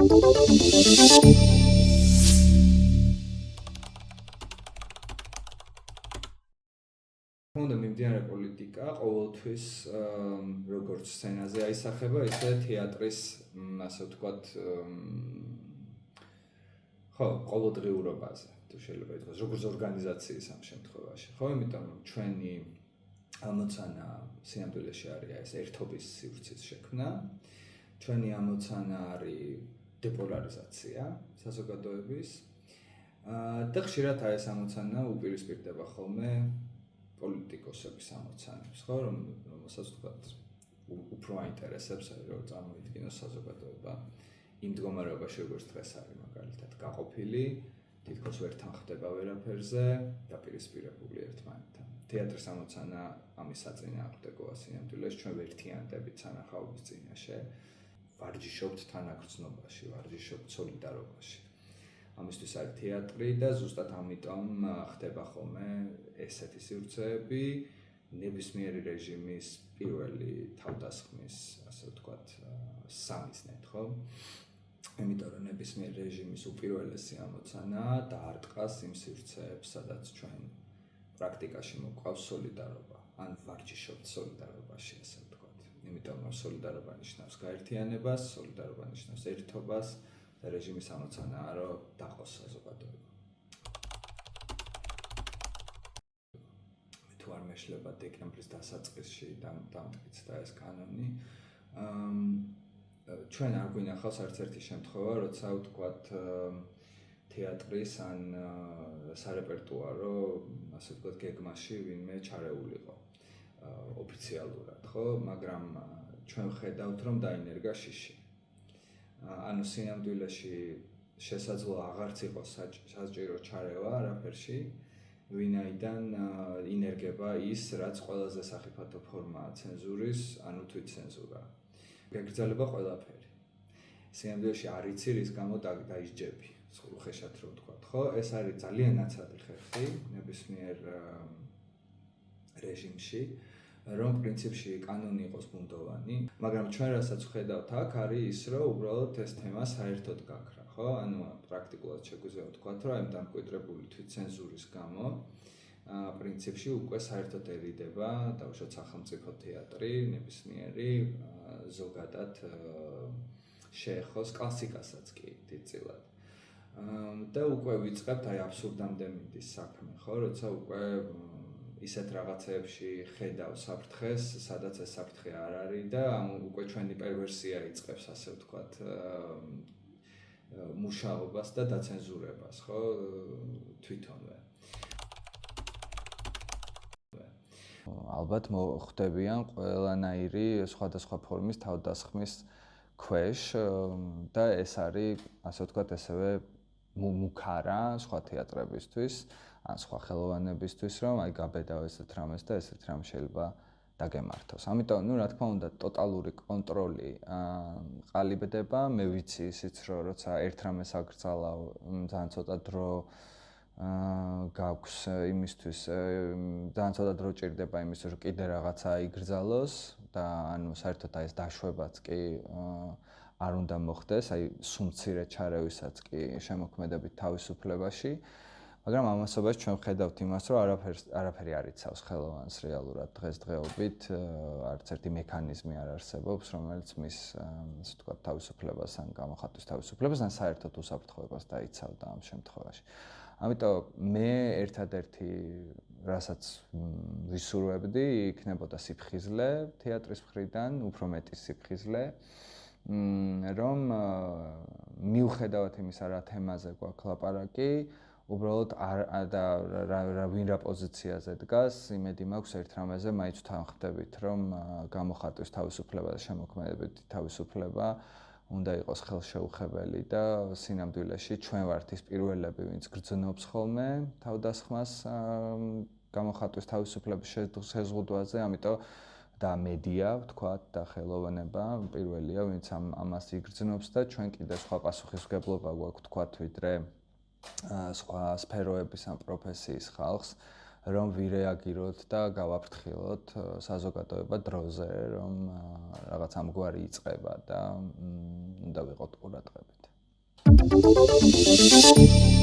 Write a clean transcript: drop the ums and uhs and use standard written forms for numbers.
უნდა მიმდინარე პოლიტიკა ყოველთვის როგორც სცენაზე აისახება, ისე თეატრის, ასე ვთქვათ, ხო, ყოველდღიურობაზე, თუ შეიძლება ითქვას, როგორც ორგანიზაციის ამ შემთხვევაში, ხო, იმიტომ რომ ჩვენი ამოცანა სინამდვილეში არის ეს ერთობის სივრცის შექმნა, ჩვენი ამოცანა არის დეპოლარიზაცია საზოგადოების და ხშირად ეს ამოცანა უპირისპირდება ხოლმე პოლიტიკოსების ამოცანებს, ხო, რომელსაც ვთქვათ, უფრო აინტერესებს, რომ წარმოიდგინოს საზოგადოება იმ მდგომარეობაში, როგორც დღეს არის, მაგალითად, გაყოფილი, თითქოს ვერ თანხმდება ვერაფერზე, დაპირისპირებული ერთმანეთთან. თეატრის ამოცანა ამის საწინააღმდეგოა სინამდვილეში, ჩვენ ვერთიანდებით სანახაობის წინაშე, ვარჯიშობთ თანაგრძნობაში, ვარჯიშობთ სოლიდარობაში. ამისთვის არის თეატრი და ზუსტად ამიტომ ხდება ხოლმე ესეთი სივრცეები ნებისმიერი რეჟიმის პირველი თავდასხმის, ასე ვთქვათ, სამიზნედ, ხო? იმიტომ რომ ნებისმიერ რეჟიმის უპირველესი ამოცანა დაარტყას იმ სივრცეებს, სადაც ჩვენ პრაქტიკაში მოყავს სოლიდარობა, ან ვარჯიშობთ სოლიდარობაში, ასე ვთქვათ. იმიტომ რომ სოლიდარობა ნიშნავს გაერთიანებას, სოლიდარობა ნიშნავს ერთობას და რეჟიმის ამოცანაა, რომ დაყოს საზოგადოება. მე თუ არ მეშლება დეკემბრის დასაწყისში დამტკიცდა ეს კანონი. ჩვენ არ გვინახავს არც ერთი შემთხვევა, როცა ვთქვათ თეატრის ან სარეპერტუარო, ასე ვთქვათ, გეგმაში ვინმე ჩარეულიყო ოფიციალურად, ხო? მაგრამ ჩვენ ხედავთ, რომ დაინერგა შიში. ანუ სინამდვილეში შესაძლოა აღარც იყოს საჭირო ჩარევა არაფერში, ვინაიდან ინერგება ის, რაც ყველაზე სახიფათო ფორმაა ცენზურის, ანუ თვითცენზურა. გაგრძელება ყველაფერი. სინამდვილეში არ იცი, რის გამო დაისჯები, უხეშად რომ ვთქვათ, ხო? ეს არის ძალიან ნაცადი ხერხი ნებისმიერ რეჟიმში, რომ პრინციპში კანონი იყოს ბუნდოვანი, მაგრამ ჩვენ რასაც ვხედავთ აქ არის ის, რომ უბრალოდ ეს თემა საერთოდ გაქრა, ხო? ანუ პრაქტიკულად შეგვიძლია ვთქვათ, რომ ამ დამკვიდრებული თვითცენზურის გამო პრინციპში უკვე საერთოდ ერიდება დავუშვათ სახელმწიფო თეატრი, ნებისმიერი ზოგადად შეეხოს კლასიკასაც კი დიდწილად. და უკვე ვიწყებთ აი აბსურდამდე მიდის საქმე, ხო? როცა უკვე ისეთ რაღაცეებში ხედავ საფრთხეს, სადაც ეს საფრთხე არ არის და უკვე ჩვენი პერვერსია იწყებს, ასე ვთქვათ, მუშაობას და დაცენზურებას, ხო? თვითონვე. ალბათ მოხდებიან ყველანაირი სხვადასხვა ფორმის თავდასხმის ქვეშ და ეს არის, ასე ვთქვათ, ესევე მუქარა სხვა თეატრებისთვის, ან სხვა ხელოვანებისთვის, რომ აი გაბედავ ესეთ რამეს და ესეთ რამ შეიძლება დაგემართოს. ამიტომ, რა თქმა უნდა, ტოტალური კონტროლი ყალიბდება, მე ვიცი ისიც, რომ როცა ერთ რამეს აკრძალავ, ძალიან ცოტა დრო გაქვს იმისთვის, ძალიან ცოტა დრო ჭირდება იმისთვის, რომ კიდე რაღაცა იგრძალოს და ანუ საერთოდ აი ეს დაშვებაც კი არ უნდა მოხდეს, აი სუმცირე ჩარევითაც კი შემოქმედებით თავისუფლებაში. მაგრამ ამასობაში ჩვენ ვხედავთ იმას, რომ არაფერი არ იცავს ხელოვანს რეალურად დღესდღეობით, არც ერთი მექანიზმი არ არსებობს, რომელიც მის, ასე ვთქვათ, თავისუფლებას ან გამოხატვის თავისუფლებას ან საერთოდ უსაფრთხოებას დაიცავდა ამ შემთხვევაში. ამიტომ მე ერთადერთი, რასაც ვისურვებდი, იქნებოდა სიფხიზლე თეატრის მხრიდან, უფრო მეტი სიფხიზლე, რომ მიუხედავად იმისა, რა თემაზე გვაქვს ლაპარაკი, უბრალოდ ვინ რა პოზიციაზე დგას, იმედი მაქვს ერთ რამეზე მაინც ვთანხმდებით, რომ გამოხატვის თავისუფლება და შემოქმედებითი თავისუფლება უნდა იყოს ხელშეუხებელი და სინამდვილეში ჩვენ ვართ ის პირველები, ვინც გრძნობს ხოლმე თავდასხმას გამოხატვის თავისუფლების შეზღუდვაზე, ამიტომ და მედია, ვთქვათ, და ხელოვანება პირველია, ვინც ამას იგრძნობს და ჩვენ კიდე სხვა პასუხისმგებლობა გვაქვს, ვთქვათ, ვიდრე სხვა სფეროების ან პროფესიის ხალხს, რომ ვირეაგიროთ და გავაფრთხილოთ საზოგადოება დროზე, რომ რაღაც ამგვარი იწყება და უნდა ვიყოთ ყურადღებით. Thank you.